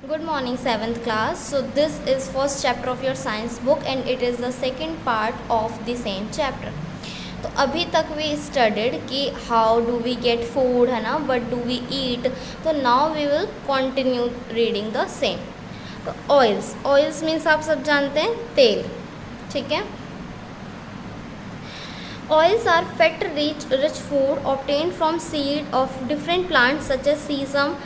Good morning, 7th class. So this is first chapter of your science book and it is the second part of the same chapter. तो अभी तक we studied कि how do we get food है ना, what do we eat. तो now we will continue reading the same. तो oils means आप सब जानते हैं तेल, ठीक है. Oils are fat rich food obtained from seed of different plants such as sesame,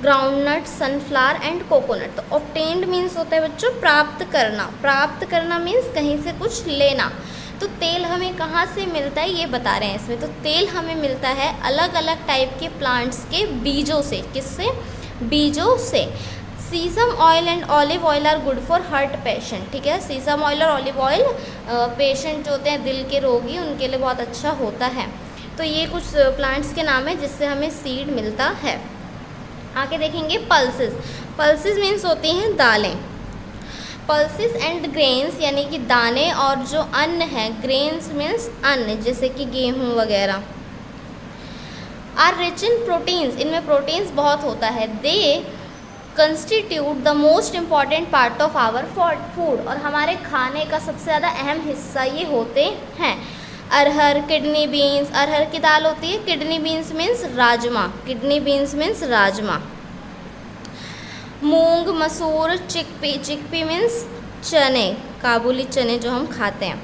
groundnut, sunflower and coconut. तो ऑब्टेन्ड मीन्स होता है बच्चों प्राप्त करना. प्राप्त करना मीन्स कहीं से कुछ लेना. तो तेल हमें कहाँ से मिलता है ये बता रहे हैं इसमें. तो तेल हमें मिलता है अलग अलग टाइप के प्लांट्स के बीजों से. किससे? बीजों से. Sesame oil and olive oil are good for heart patient. ठीक है, सीसम ऑयल और ऑलिव ऑयल पेशेंट जो होते हैं दिल के रोगी उनके लिए बहुत अच्छा होता है. तो ये कुछ प्लांट्स के नाम है जिससे हमें सीड मिलता है. आगे देखेंगे पल्सेस. पल्सेस मीन्स होती हैं दालें. पल्सेस एंड ग्रेन्स यानी कि दाने और जो अन्न है. ग्रेन्स मीन्स अन्न जैसे कि गेहूँ वगैरह. Are rich in proteins. इनमें प्रोटीन्स बहुत होता है. They constitute the most important part of our food. और हमारे खाने का सबसे ज़्यादा अहम हिस्सा ये होते हैं. अरहर, किडनी बीन्स. अरहर की दाल होती है. Kidney beans means rajma. Kidney beans means rajma. मूंग, मसूर, चिकपी. चिकपी मीन्स चने, काबुली चने जो हम खाते हैं.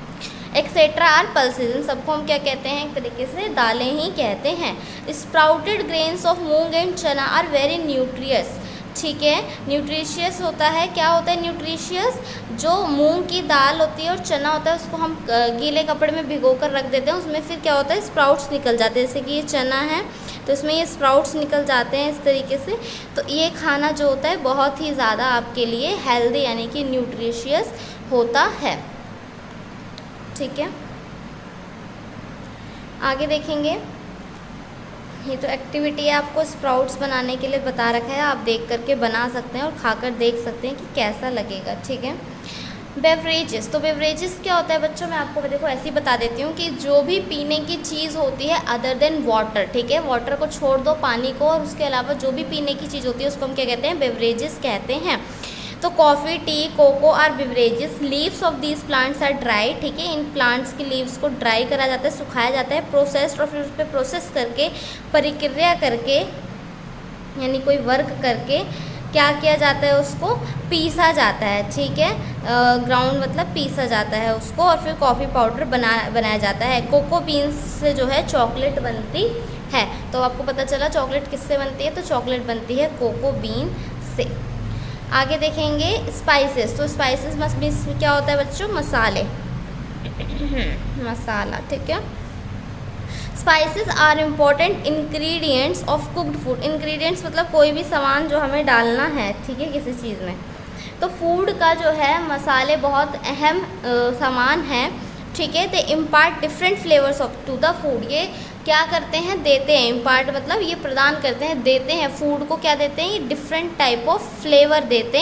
Etcetera are pulses. इन सबको हम क्या कहते हैं? एक तरीके से दालें ही कहते हैं. Sprouted grains of moong and चना आर वेरी न्यूट्रियस. ठीक है, न्यूट्रिशियस होता है. क्या होता है न्यूट्रिशियस? जो मूंग की दाल होती है और चना होता है उसको हम गीले कपड़े में भिगो कर रख देते हैं. उसमें फिर क्या होता है स्प्राउट्स निकल जाते हैं. जैसे कि ये चना है तो इसमें ये स्प्राउट्स निकल जाते हैं इस तरीके से. तो ये खाना जो होता है बहुत ही ज़्यादा आपके लिए हेल्दी यानी कि न्यूट्रिशियस होता है. ठीक है, आगे देखेंगे. ये तो एक्टिविटी है, आपको स्प्राउट्स बनाने के लिए बता रखा है. आप देख करके बना सकते हैं और खाकर देख सकते हैं कि कैसा लगेगा. ठीक है. बेवरेजेस. तो बेवरेजेस क्या होता है बच्चों? मैं आपको देखो ऐसे ही बता देती हूँ कि जो भी पीने की चीज़ होती है अदर देन वाटर. ठीक है, वाटर को छोड़ दो, पानी को, और उसके अलावा जो भी पीने की चीज़ होती है उसको हम क्या कहते हैं? बेवरेजेस कहते हैं. तो coffee, tea, cocoa are beverages. Leaves of these plants are dry. ठीक है, इन प्लांट्स की लीव्स को ड्राई करा जाता है, सुखाया जाता है. प्रोसेस्ड और फिर उस पर प्रोसेस करके, परिक्रिया करके यानी कोई वर्क करके क्या किया जाता है? उसको पीसा जाता है. ठीक है, ग्राउंड मतलब पीसा जाता है उसको, और फिर कॉफ़ी पाउडर बनाया जाता है. कोको बीन्स से जो है चॉकलेट बनती है. तो आपको पता चला चॉकलेट किससे बनती है? तो चॉकलेट बनती है कोको बीन से. आगे देखेंगे स्पाइसेस. तो स्पाइसेस मस्त क्या होता है बच्चों? मसाले. मसाला. ठीक है, spices are important ingredients of cooked food. Ingredients मतलब कोई भी सामान जो हमें डालना है, ठीक है, किसी चीज़ में. तो फूड का जो है मसाले बहुत अहम सामान है. ठीक है, they impart different flavours of to the food. ये क्या करते हैं? देते हैं. इम्पार्ट मतलब ये प्रदान करते हैं, देते हैं. फूड को क्या देते हैं? ये डिफरेंट टाइप ऑफ फ्लेवर देते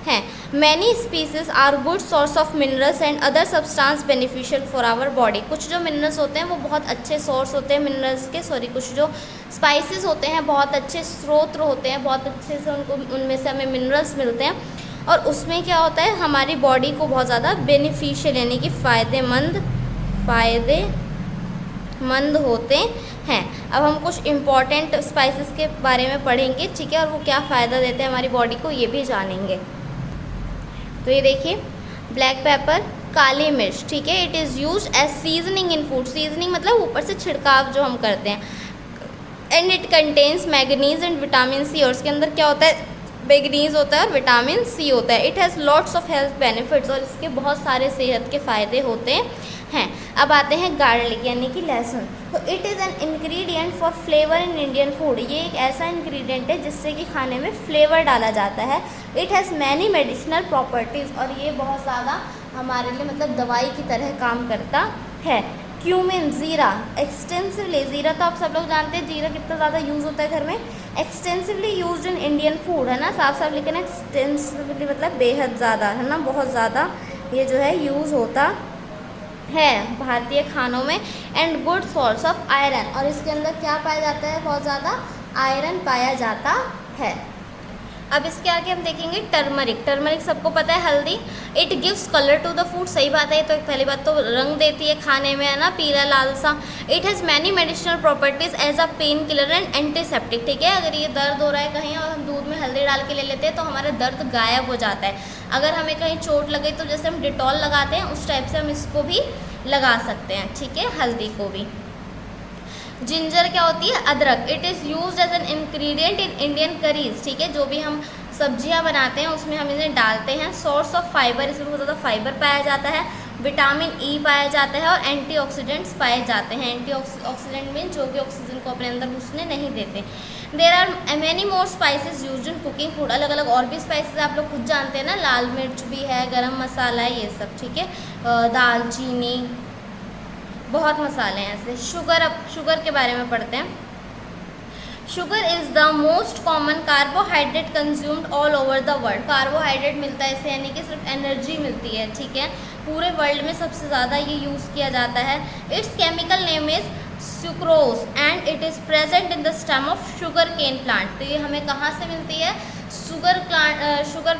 हैं. Many species are good source of minerals and other substance beneficial for our body. कुछ जो मिनरल्स होते हैं वो बहुत अच्छे सोर्स होते हैं मिनरल्स के. कुछ जो स्पाइसेस होते हैं बहुत अच्छे स्रोत होते हैं, बहुत अच्छे से उनमें से हमें मिनरल्स मिलते हैं. और उसमें क्या होता है? हमारी बॉडी को बहुत ज़्यादा बेनिफिशियल यानी कि फ़ायदेमंद होते हैं. अब हम कुछ इम्पॉर्टेंट स्पाइसेस के बारे में पढ़ेंगे. ठीक है, और वो क्या फ़ायदा देते हैं हमारी बॉडी को ये भी जानेंगे. तो ये देखिए, ब्लैक पेपर, काली मिर्च. ठीक है, it is use as seasoning in food. Seasoning मतलब ऊपर से छिड़काव जो हम करते हैं. And it contains manganese and vitamin C. और उसके अंदर क्या होता है? मैग्नीज होता है और विटामिन सी होता है. It has lots of health benefits. और इसके बहुत सारे सेहत के फ़ायदे होते हैं. अब आते हैं गार्लिक यानी कि लहसुन. तो it is an ingredient for flavour in Indian food. ये एक ऐसा इंग्रेडिएंट है जिससे कि खाने में फ्लेवर डाला जाता है. It has many medicinal properties. और ये बहुत ज़्यादा हमारे लिए मतलब दवाई की तरह काम करता है. क्यूमिन, ज़ीरा, एक्सटेंसिवली. ज़ीरा तो आप सब लोग जानते हैं, ज़ीरा कितना ज़्यादा यूज़ होता है घर में. Extensively used in Indian food है ना, साफ साफ लेकिन एक्सटेंसिवली मतलब बेहद ज़्यादा है ना, बहुत ज़्यादा ये जो है यूज़ होता है भारतीय खानों में. And good source of iron. और इसके अंदर क्या पाया जाता है? बहुत ज़्यादा आयरन पाया जाता है. अब इसके आगे हम देखेंगे टर्मरिक। टर्मरिक सबको पता है, हल्दी। It gives colour to the food, सही बात है। तो पहली बात तो रंग देती है खाने में, है ना, पीला लाल सा। It has many medicinal properties as a pain killer and antiseptic, ठीक है। अगर ये दर्द हो रहा है कहीं और हम दूध में हल्दी डाल के ले लेते हैं तो हमारा दर्द गायब हो जाता है। अगर हमें कहीं चोट लगे तो जैसे हम डिटॉल लगाते हैं उस टाइप से हम इसको भी लगा सकते हैं, ठीक है, हल्दी को भी। जिंजर क्या होती है, अदरक। It is use as an ingredient in Indian curries, ठीक है। जो भी हम सब्जियां बनाते हैं उसमें हम इन्हें डालते हैं। सोर्स ऑफ फाइबर, इसमें बहुत ज़्यादा फाइबर पाया जाता है। विटामिन ई पाया जाता है और एंटीऑक्सीडेंट्स पाए जाते हैं। एंटीऑक्सीडेंट मीन जो कि ऑक्सीजन को अपने अंदर घुसने नहीं देते। There are many more spices used in cooking food. अलग अलग और भी स्पाइसेस आप लोग खुद जानते हैं ना, लाल मिर्च भी है, गरम मसाला है, ये सब, ठीक है, दालचीनी, बहुत मसाले हैं ऐसे। शुगर, अब शुगर के बारे में पढ़ते हैं। Sugar is the most common carbohydrate consumed all over the world. Carbohydrate मिलता है इससे, यानी कि सिर्फ एनर्जी मिलती है, ठीक है। पूरे वर्ल्ड में सबसे ज़्यादा ये यूज़ किया जाता है। Its chemical name is sucrose and it is present in the stem of sugar cane plant. तो ये हमें कहाँ से मिलती है, शुगर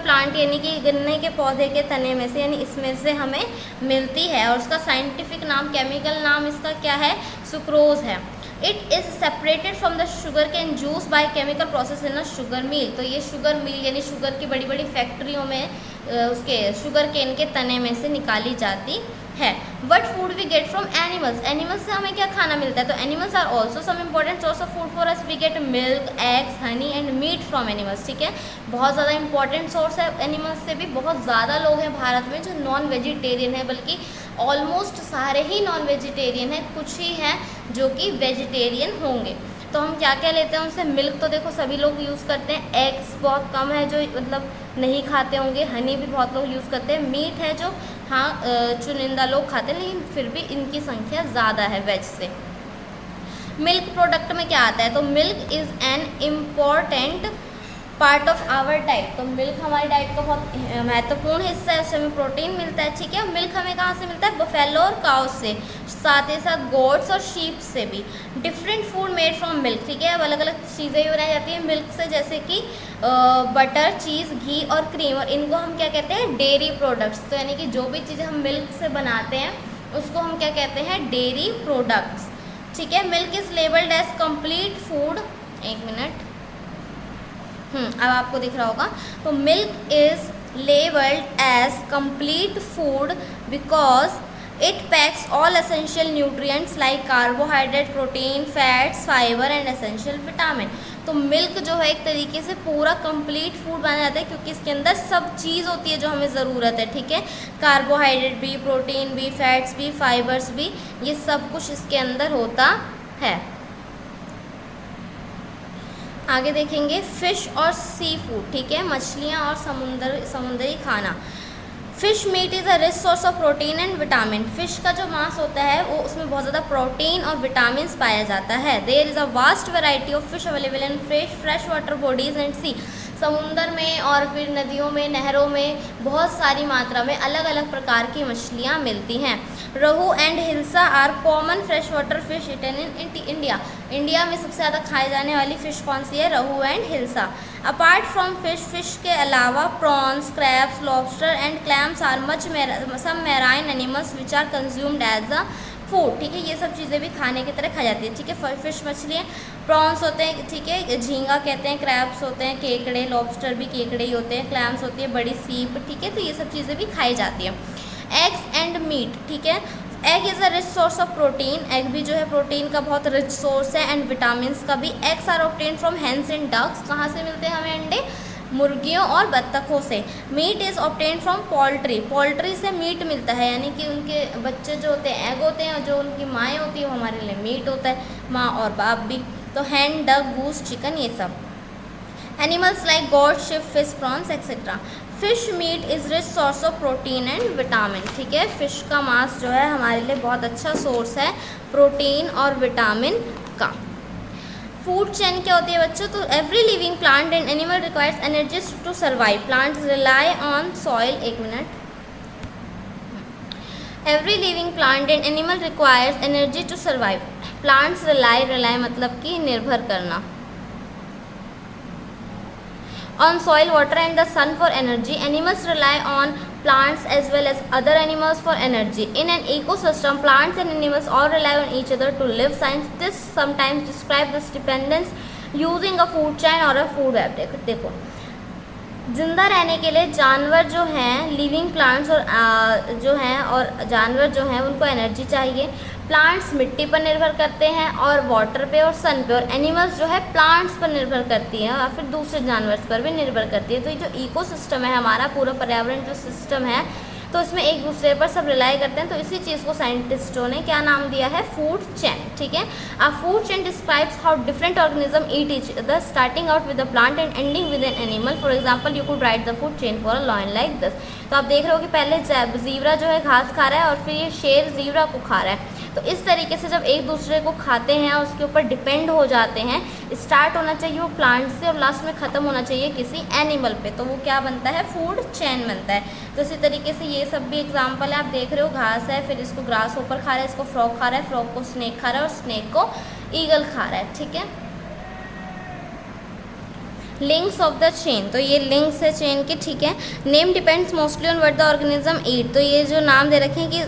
प्लांट यानी कि गन्ने के पौधे के तने में से, यानी इसमें से हमें मिलती है। और उसका साइंटिफिक नाम, केमिकल नाम इसका क्या है, सुक्रोज है। It is separated from the sugar cane juice by chemical process in a sugar mill. तो ये शुगर मिल यानी शुगर की बड़ी बड़ी फैक्ट्रियों में उसके शुगर केन के तने में से निकाली जाती है। What food we get from animals. Animals से हमें क्या खाना मिलता है, तो animals are also some important source of food for us. We get milk, eggs, honey and meat from animals, ठीक है। बहुत ज़्यादा इंपॉर्टेंट सोर्स है एनिमल्स से भी। बहुत ज़्यादा लोग हैं भारत में जो नॉन वेजिटेरियन है, बल्कि ऑलमोस्ट सारे ही नॉन वेजिटेरियन हैं, कुछ ही हैं जो कि वेजिटेरियन होंगे। तो हम क्या क्या लेते हैं उनसे, मिल्क तो देखो सभी लोग यूज़ करते हैं, एग्स बहुत कम है जो मतलब नहीं खाते होंगे, हनी भी बहुत लोग यूज़ करते हैं, मीट है जो हाँ चुनिंदा लोग खाते हैं, लेकिन फिर भी इनकी संख्या ज़्यादा है वेज से। मिल्क प्रोडक्ट में क्या आता है, तो milk is an important part of our diet. तो मिल्क हमारी डाइट का बहुत महत्वपूर्ण हिस्सा है, उससे हमें प्रोटीन मिलता है, ठीक है। मिल्क हमें कहाँ से मिलता है, बफेलो और काउ से, साथ ही साथ गोट्स और शीप से भी। Different food made from milk, ठीक है। अब अलग अलग चीज़ें भी बनाई जाती हैं मिल्क से, जैसे कि बटर, चीज़, घी और क्रीम, और इनको हम क्या कहते हैं, डेयरी प्रोडक्ट्स। तो यानी कि जो भी चीज़ें हम मिल्क से बनाते हैं उसको हम क्या कहते हैं, डेयरी प्रोडक्ट्स, ठीक है। Milk is labelled as complete food, एक मिनट, अब आपको दिख रहा होगा। तो milk is labelled as complete food because it packs all essential nutrients like carbohydrate, protein, fats, fibre and essential vitamin. तो मिल्क जो है एक तरीके से पूरा कंप्लीट फूड बना जाता है, क्योंकि इसके अंदर सब चीज़ होती है जो हमें ज़रूरत है, ठीक है। कार्बोहाइड्रेट भी, प्रोटीन भी, फैट्स भी, फाइबर्स भी, ये सब कुछ इसके अंदर होता है। आगे देखेंगे फिश और सी फूड, ठीक है, मछलियाँ और समुद्री खाना। Fish meat is a rich source of protein and vitamin. Fish का जो मांस होता है वो उसमें बहुत ज़्यादा प्रोटीन और विटामिन पाया जाता है। There is a vast variety of fish available in fresh water bodies and sea. समुंदर में और फिर नदियों में, नहरों में बहुत सारी मात्रा में अलग अलग प्रकार की मछलियाँ मिलती हैं। Rohu and hilsa are common fresh water fish eaten in India. India में सबसे ज़्यादा खाई जाने वाली फ़िश कौन सी है, rohu and hilsa. Apart from fish के अलावा prawns, crabs, lobster and clams are some marine animals which are consumed as a food, ठीक है। ये सब चीज़ें भी खाने की तरह खाई जाती है, ठीक है। फिश मछलियाँ, प्रॉन्स होते हैं, ठीक है, झींगा कहते हैं, क्रैब्स होते हैं, केकड़े, लॉबस्टर भी केकड़े ही होते हैं, क्लैम्स होती है बड़ी सीप, ठीक है। तो ये सब चीज़ें भी खाई जाती हैं। एग्स एंड मीट, ठीक है। Egg is a rich source of protein. Egg भी जो है प्रोटीन का बहुत रिच सोर्स है, एंड विटामिन का भी। Eggs are obtain from hens and ducks. कहाँ से मिलते हैं हमें अंडे, मुर्गियों और बत्तखों से। Meat is obtain from poultry. Poultry से मीट मिलता है, यानी कि उनके बच्चे जो होते हैं एग होते हैं, और जो उनकी माएँ होती हैं वो हमारे लिए मीट होता है, माँ और बाप भी। तो हैन, डक, गूस, चिकन, ये सब। Animals like goat, sheep, fish, prawns etcetera. Fish meat is rich source of protein and vitamin, ठीक है। फिश का मांस जो है हमारे लिए बहुत अच्छा सोर्स है प्रोटीन और विटामिन का। फूड चेन क्या होती है बच्चों, तो every living plant and animal requires energy to survive. Plants rely on soil, एक मिनट। Every living plant and animal requires energy to survive. Plants rely मतलब कि निर्भर करना, on soil, water and the sun for energy. Animals rely on plants as well as other animals for energy. In an ecosystem, plants and animals all rely on each other to live. Scientists sometimes describe this dependence using a food chain or a food web. देखो जिंदा रहने के लिए जानवर जो हैं, living plants और जो हैं और जानवर जो हैं उनको एनर्जी चाहिए। प्लांट्स मिट्टी पर निर्भर करते हैं और वाटर पे और सन पे, और एनिमल्स जो है प्लांट्स पर निर्भर करती हैं और फिर दूसरे जानवर पर भी निर्भर करती है। तो ये जो इकोसिस्टम है हमारा, पूरा पर्यावरण जो सिस्टम है, तो इसमें एक दूसरे पर सब रिलाई करते हैं। तो इसी चीज़ को साइंटिस्टों ने क्या नाम दिया है? Food chain. ठीक है, a food chain describes how different organism eat each other, starting out with the plant and ending with an animal. For example you could write the food chain for a lion like this. तो आप देख रहे हो कि पहले zebra जो है घास खा रहा है और फिर ये शेर ज़ीब्रा को खा रहा है। तो इस तरीके से जब एक दूसरे को खाते हैं और उसके ऊपर डिपेंड हो जाते हैं, स्टार्ट होना चाहिए वो प्लांट से और लास्ट में ख़त्म होना चाहिए किसी एनिमल पे, तो वो क्या बनता है? फूड चेन बनता है। तो इसी तरीके से ये सब भी एग्जांपल है। आप देख रहे हो घास है, फिर इसको ग्रास होपर खा रहा है, इसको फ्रॉग खा रहा है, फ्रॉग को स्नेक खा रहा है और स्नेक को ईगल खा रहा है। ठीक है, लिंक्स ऑफ द चेन, तो ये लिंक्स है चेन के। ठीक है, name depends mostly on what the organism eat. तो ये जो नाम दे रखे हैं कि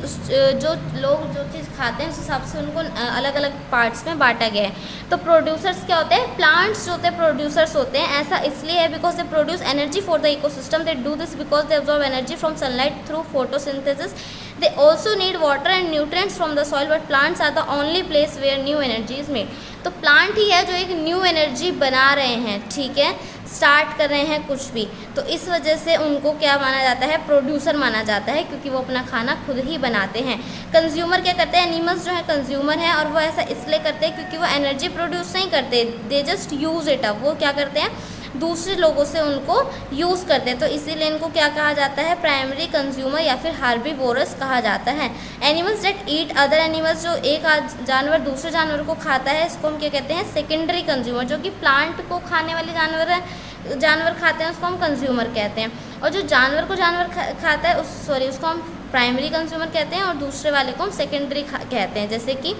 जो लोग जो चीज़ खाते हैं उस हिसाब से उनको अलग अलग पार्ट्स में बांटा गया है। तो प्रोड्यूसर्स क्या होते हैं? प्लांट्स जो होते हैं प्रोड्यूसर्स होते हैं। ऐसा इसलिए है because they produce energy for the ecosystem. They do this because they absorb energy from sunlight through photosynthesis. They also need water and nutrients from the soil, but plants are the only place where new energy is made. तो plant ही है जो एक new energy बना रहे हैं। ठीक है, start कर रहे हैं कुछ भी, तो इस वजह से उनको क्या माना जाता है? प्रोड्यूसर माना जाता है, क्योंकि वो अपना खाना खुद ही बनाते हैं। कंज्यूमर क्या करते हैं? एनिमल्स जो है कंज्यूमर हैं, और वो ऐसा इसलिए करते हैं क्योंकि वो एनर्जी प्रोड्यूस नहीं करते, they just use it up. वो क्या करते हैं? दूसरे लोगों से उनको यूज़ करते हैं। तो इसीलिए इनको क्या कहा जाता है? प्राइमरी कंज्यूमर या फिर हार्बीवोरस कहा जाता है। Animals that eat other animals, जो एक जानवर दूसरे जानवर को खाता है, इसको हम क्या कहते हैं? Secondary consumer. जो कि प्लांट को खाने वाले जानवर खाते हैं उसको हम कंज्यूमर कहते हैं, और जो जानवर को जानवर खाता है उसको हम प्राइमरी कंज्यूमर कहते हैं, और दूसरे वाले को हम सेकेंडरी कहते हैं। जैसे कि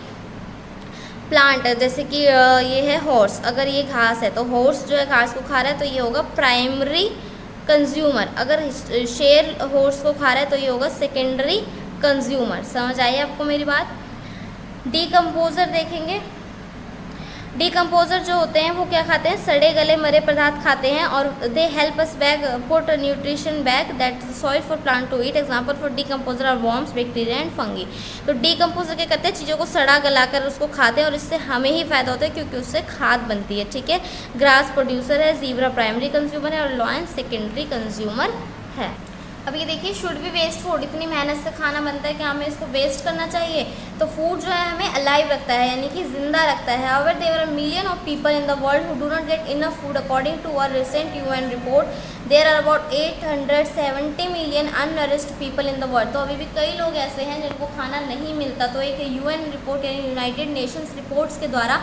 प्लांट, जैसे कि ये है हॉर्स, अगर ये घास है तो हॉर्स जो है घास को खा रहा है तो ये होगा प्राइमरी कंज्यूमर। अगर शेर हॉर्स को खा रहा है तो ये होगा सेकेंडरी कंज्यूमर। समझ आई आपको मेरी बात? डीकम्पोजर देखेंगे। डीकम्पोजर जो होते हैं वो क्या खाते हैं? सड़े गले मरे पदार्थ खाते हैं, और they help us back put nutrition back that soil for plant to eat. Example for decomposer are worms, bacteria and fungi. तो डीकम्पोजर क्या करते हैं? चीज़ों को सड़ा गला कर उसको खाते हैं, और इससे हमें ही फायदा होता है क्योंकि उससे खाद बनती है। ठीक है, ग्रास प्रोड्यूसर है, ज़ीब्रा प्राइमरी कंज्यूमर है, और लॉयन सेकेंडरी कंज्यूमर है। अब ये देखिए, शुड बी वेस्ट फूड, इतनी मेहनत से खाना बनता है कि हमें इसको वेस्ट करना चाहिए? तो फूड जो है हमें अलाइव रखता है, यानी कि जिंदा रखता है। However there are million of people in the world who do not get enough food. According to a recent UN report, there are about 870 million unnourished people in the world. तो अभी भी कई लोग ऐसे हैं जिनको खाना नहीं मिलता। तो एक यूएन रिपोर्ट यानी यूनाइटेड नेशंस रिपोर्ट्स के द्वारा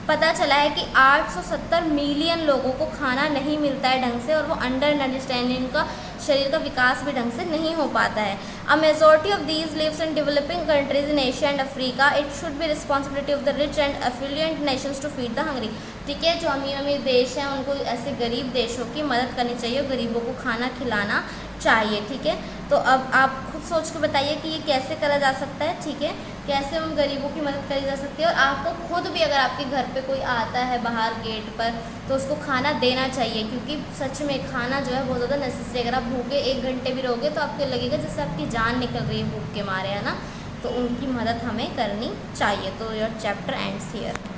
पता चला है कि 870 मिलियन लोगों को खाना नहीं मिलता है ढंग से, और वो अंडर नरिश्ड है, इनका शरीर का विकास भी ढंग से नहीं हो पाता है। A majority of these lives in developing countries in Asia and Africa. It should be responsibility of the rich and affluent nations to feed the hungry. ठीक है, जो अमीर अमीर देश हैं उनको ऐसे गरीब देशों की मदद करनी चाहिए, गरीबों को खाना खिलाना चाहिए। ठीक है, तो अब आप खुद सोच के बताइए कि ये कैसे करा जा सकता है। ठीक है, कैसे उन गरीबों की मदद करी जा सकती है। और आपको खुद भी, अगर आपके घर पे कोई आता है बाहर गेट पर, तो उसको खाना देना चाहिए, क्योंकि सच में खाना जो है बहुत ज़्यादा नेसेसरी। अगर आप भूखे 1 घंटे भी रहोगे तो आपको लगेगा जैसे आपकी जान निकल रही है भूख के मारे, है ना। तो उनकी मदद हमें करनी चाहिए। तो योर चैप्टर एंड्स हियर।